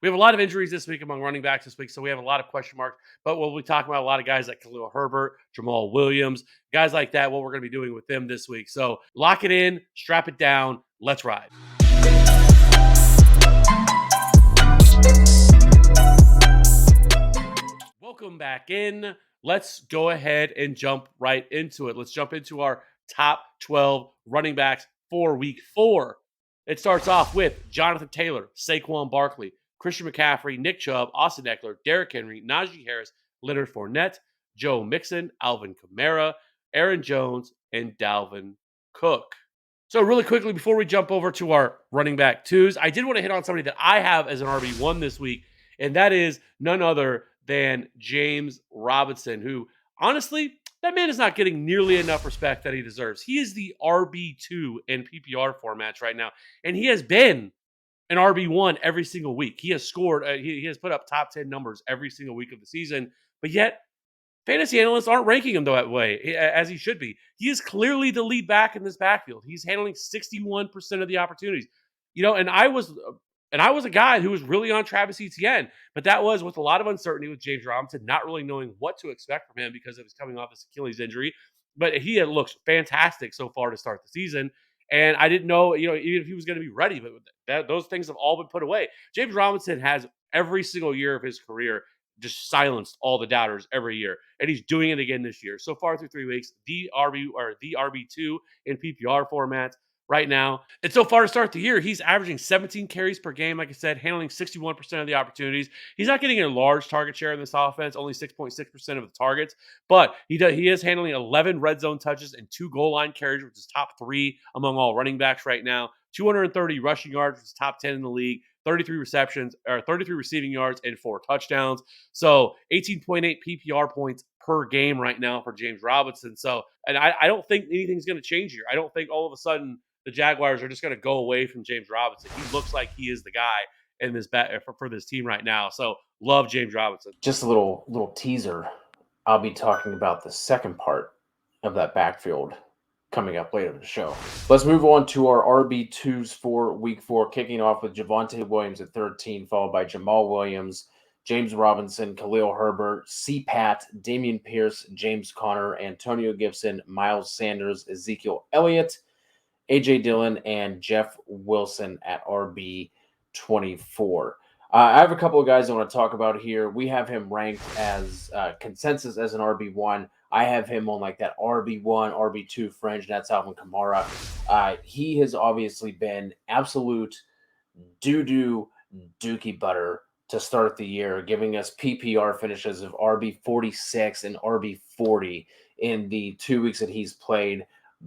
We have a lot of injuries this week among running backs this week, so we have a lot of question marks. But we'll be talking about a lot of guys like Khalil Herbert, Jamal Williams, guys like that, what we're going to be doing with them this week. So lock it in, strap it down, let's ride. Welcome back in. Let's go ahead and jump right into it. Let's jump into our top 12 running backs for week 4. It starts off with Jonathan Taylor, Saquon Barkley, Christian McCaffrey, Nick Chubb, Austin Eckler, Derrick Henry, Najee Harris, Leonard Fournette, Joe Mixon, Alvin Kamara, Aaron Jones, and Dalvin Cook. So, really quickly, before we jump over to our running back twos, I did want to hit on somebody that I have as an RB1 this week, and that is none other than James Robinson, who honestly, that man is not getting nearly enough respect that he deserves. He is the RB2 in PPR formats right now, and he has been an RB1 every single week. He has scored, he has put up top 10 numbers every single week of the season, but yet fantasy analysts aren't ranking him that way as he should be. He is clearly the lead back in this backfield. He's handling 61% of the opportunities. And I was a guy who was really on Travis Etienne, but that was with a lot of uncertainty with James Robinson, not really knowing what to expect from him because of his coming off his Achilles injury. But he had looked fantastic so far to start the season. And I didn't know, even if he was going to be ready, but those things have all been put away. James Robinson has every single year of his career just silenced all the doubters every year, and he's doing it again this year. So far through 3 weeks, the RB2 in PPR formats right now. And so far to start the year, he's averaging 17 carries per game. Like I said, handling 61% of the opportunities. He's not getting a large target share in this offense, only 6.6% of the targets, but he is handling 11 red zone touches and 2 goal line carries, which is top 3 among all running backs right now. 230 rushing yards, which is top 10 in the league. 33 receptions or 33 receiving yards and 4 touchdowns. So 18.8 PPR points per game right now for James Robinson. So, and I don't think anything's going to change here. I don't think all of a sudden the Jaguars are just going to go away from James Robinson. He looks like he is the guy in this for this team right now. So love James Robinson. Just a little teaser. I'll be talking about the second part of that backfield coming up later in the show. Let's move on to our RB2s for week 4, kicking off with Javonte Williams at 13, followed by Jamal Williams, James Robinson, Khalil Herbert, C-Pat, Dameon Pierce, James Conner, Antonio Gibson, Miles Sanders, Ezekiel Elliott, A.J. Dillon, and Jeff Wilson at RB24. I have a couple of guys I want to talk about here. We have him ranked as consensus as an RB1. I have him on like that RB1, RB2 fringe, and that's Alvin Kamara. He has obviously been absolute doo-doo dookie butter to start the year, giving us PPR finishes of RB46 and RB40 in the 2 weeks that he's played.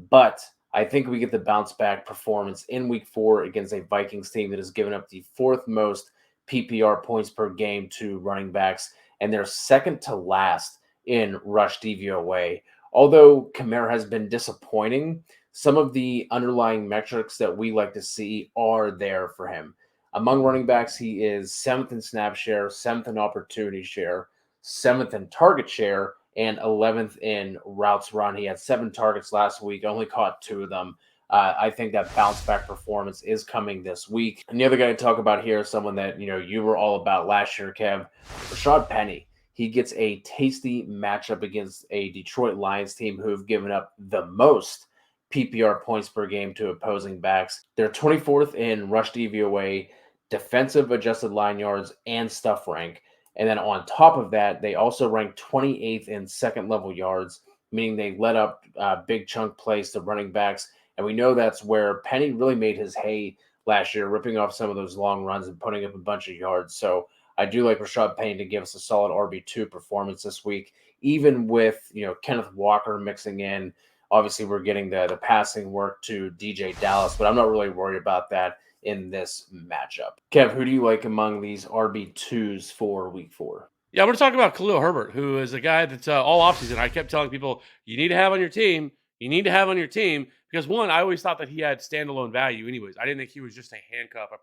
But I think we get the bounce back performance in week 4 against a Vikings team that has given up the 4th most PPR points per game to running backs, and they're second to last in rush DVOA. Although Kamara has been disappointing, some of the underlying metrics that we like to see are there for him. Among running backs, he is 7th in snap share, 7th in opportunity share, 7th in target share, and 11th in routes run. He had 7 targets last week, only caught 2 of them. I think that bounce back performance is coming this week. And the other guy to talk about here is someone that you were all about last year, Kev, Rashad Penny. He gets a tasty matchup against a Detroit Lions team who have given up the most PPR points per game to opposing backs. They're 24th in rush DVOA, defensive adjusted line yards, and stuff rank. And then on top of that, they also rank 28th in second level yards, meaning they let up big chunk plays to running backs. And we know that's where Penny really made his hay last year, ripping off some of those long runs and putting up a bunch of yards. So I do like Rashad Penny to give us a solid RB2 performance this week, even with Kenneth Walker mixing in. Obviously, we're getting the passing work to DJ Dallas, but I'm not really worried about that in this matchup. Kev, who do you like among these RB2s for week 4? Yeah, I'm going to talk about Khalil Herbert, who is a guy that's all offseason. I kept telling people, you need to have on your team. You need to have on your team because, one, I always thought that he had standalone value anyways. I didn't think he was just a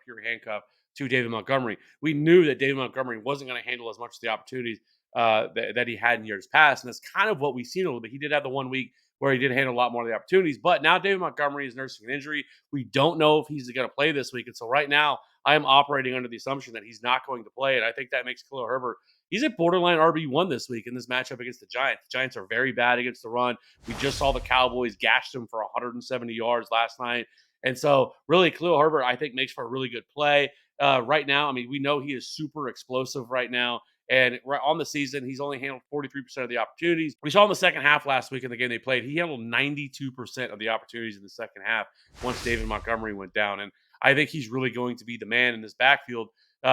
pure handcuff to David Montgomery. We knew that David Montgomery wasn't going to handle as much of the opportunities that he had in years past. And that's kind of what we've seen a little bit. He did have the 1 week where he did handle a lot more of the opportunities. But now David Montgomery is nursing an injury. We don't know if he's going to play this week. And so right now, I am operating under the assumption that he's not going to play. And I think that makes Khalil Herbert, he's a borderline RB1 this week in this matchup against the Giants. The Giants are very bad against the run. We just saw the Cowboys gash them for 170 yards last night. And so, really, Khalil Herbert, I think, makes for a really good play. Right now, I mean, we know he is super explosive right now. And on the season, he's only handled 43% of the opportunities. We saw in the second half last week in the game they played, he handled 92% of the opportunities in the second half once David Montgomery went down. And I think he's really going to be the man in this backfield.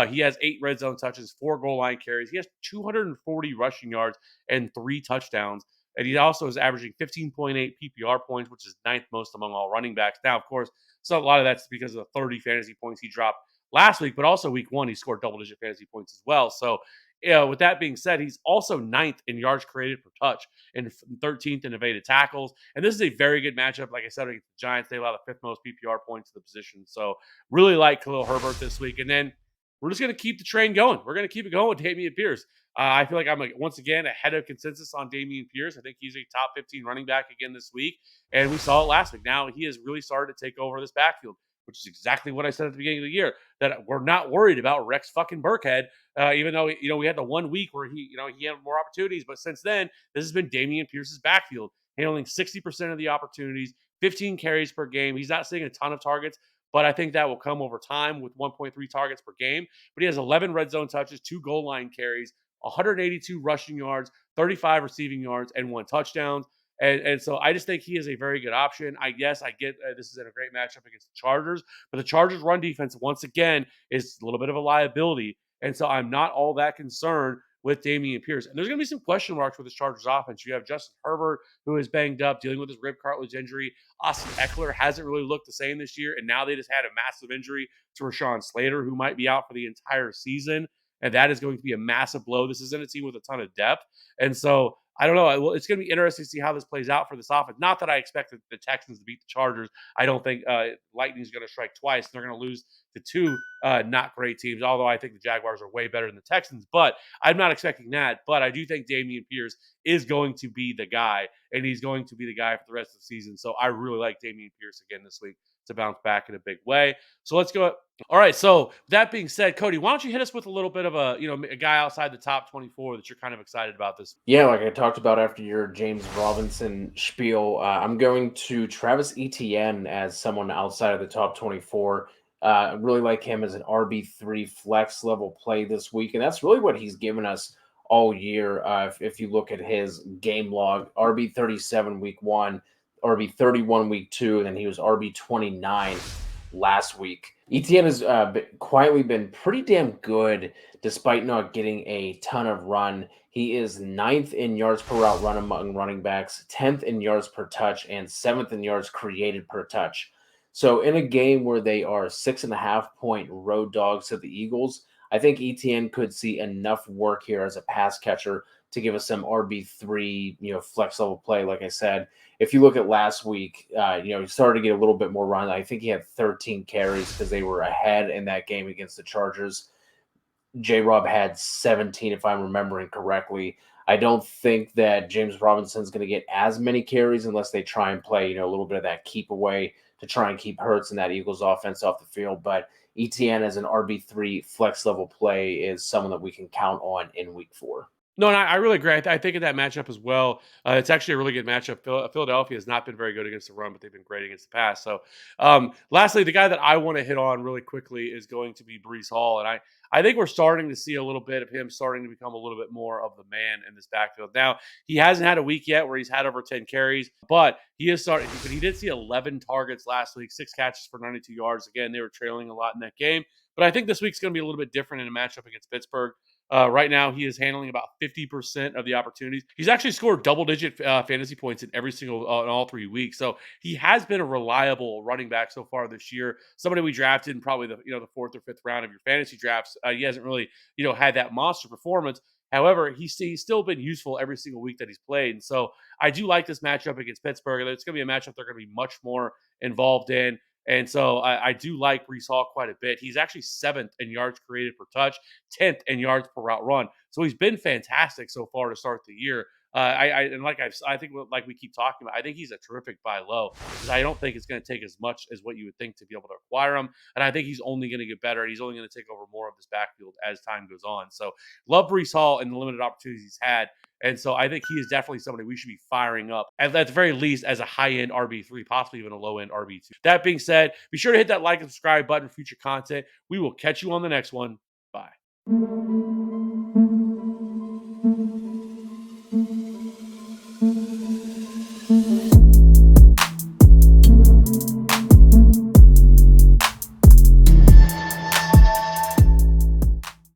He has 8 red zone touches, 4 goal line carries. He has 240 rushing yards and 3 touchdowns. And he also is averaging 15.8 PPR points, which is ninth most among all running backs. Now, of course, so a lot of that's because of the 30 fantasy points he dropped last week, but also week 1, he scored double-digit fantasy points as well. So, with that being said, he's also ninth in yards created per touch and 13th in evaded tackles. And this is a very good matchup. Like I said, against the Giants, they allow the 5th most PPR points to the position. So, really like Khalil Herbert this week. And then we're just going to keep the train going. We're going to keep it going with Dameon Pierce. I feel like I'm once again ahead of consensus on Dameon Pierce. I think he's a top 15 running back again this week, and we saw it last week. Now he has really started to take over this backfield, which is exactly what I said at the beginning of the year, that we're not worried about Rex fucking Burkhead, even though we had the 1 week where he had more opportunities, but since then this has been Dameon Pierce's backfield, handling 60% of the opportunities, 15 carries per game. He's not seeing a ton of targets, but I think that will come over time with 1.3 targets per game. But he has 11 red zone touches, 2 goal line carries, 182 rushing yards, 35 receiving yards, and 1 touchdown. And so I just think he is a very good option. I guess I get this is in a great matchup against the Chargers, but the Chargers' run defense, once again, is a little bit of a liability. And so I'm not all that concerned with Dameon Pierce. And there's going to be some question marks with this Chargers offense. You have Justin Herbert, who is banged up, dealing with his rib cartilage injury. Austin Eckler hasn't really looked the same this year. And now they just had a massive injury to Rashawn Slater, who might be out for the entire season. And that is going to be a massive blow. This isn't a team with a ton of depth. And so I don't know. Well, it's going to be interesting to see how this plays out for this offense. Not that I expect the Texans to beat the Chargers. I don't think Lightning is going to strike twice. They're going to lose to 2 not great teams, although I think the Jaguars are way better than the Texans. But I'm not expecting that. But I do think Dameon Pierce is going to be the guy, and he's going to be the guy for the rest of the season. So I really like Dameon Pierce again this week to bounce back in a big way. So let's go. All right. So that being said, Cody, why don't you hit us with a little bit of a guy outside the top 24 that you're kind of excited about this? Yeah, like I talked about after your James Robinson spiel, I'm going to Travis Etienne as someone outside of the top 24. I really like him as an RB3 flex level play this week, and that's really what he's given us all year. If you look at his game log, RB37 week 1, RB31 week 2, and then he was RB29 last week. Etienne has quietly been pretty damn good despite not getting a ton of run. He is 9th in yards per route run among running backs, 10th in yards per touch, and 7th in yards created per touch. So in a game where they are 6.5-point road dogs to the Eagles, I think Etienne could see enough work here as a pass catcher to give us some RB3, flex level play. Like I said, if you look at last week, he started to get a little bit more run. I think he had 13 carries because they were ahead in that game against the Chargers. J-Rob had 17, if I'm remembering correctly. I don't think that James Robinson's going to get as many carries unless they try and play, a little bit of that keep away to try and keep Hurts and that Eagles offense off the field. But Etienne as an RB3 flex level play is someone that we can count on in week 4. No, and I really agree. I think of that matchup as well. It's actually a really good matchup. Philadelphia has not been very good against the run, but they've been great against the pass. So, lastly, the guy that I want to hit on really quickly is going to be Breece Hall, and I think we're starting to see a little bit of him starting to become a little bit more of the man in this backfield. Now, he hasn't had a week yet where he's had over 10 carries, but he is starting. But he did see 11 targets last week, 6 catches for 92 yards. Again, they were trailing a lot in that game, but I think this week's going to be a little bit different in a matchup against Pittsburgh. Right now, he is handling about 50% of the opportunities. He's actually scored double-digit fantasy points in every single in all 3 weeks. So he has been a reliable running back so far this year. Somebody we drafted in probably the 4th or 5th round of your fantasy drafts. He hasn't really had that monster performance. However, he's still been useful every single week that he's played. And so I do like this matchup against Pittsburgh. It's going to be a matchup they're going to be much more involved in. And so I do like Breece Hall quite a bit. He's actually 7th in yards created per touch, 10th in yards per route run. So he's been fantastic so far to start the year. And I think like we keep talking about, I think he's a terrific buy low because I don't think it's going to take as much as what you would think to be able to acquire him, and I think he's only going to get better, and he's only going to take over more of this backfield as time goes on. So love Brees Hall and the limited opportunities he's had. And so I think he is definitely somebody we should be firing up at the very least as a high end RB3, possibly even a low end RB2. That being said, be sure to hit that like and subscribe button for future content. We will catch you on the next one. Bye.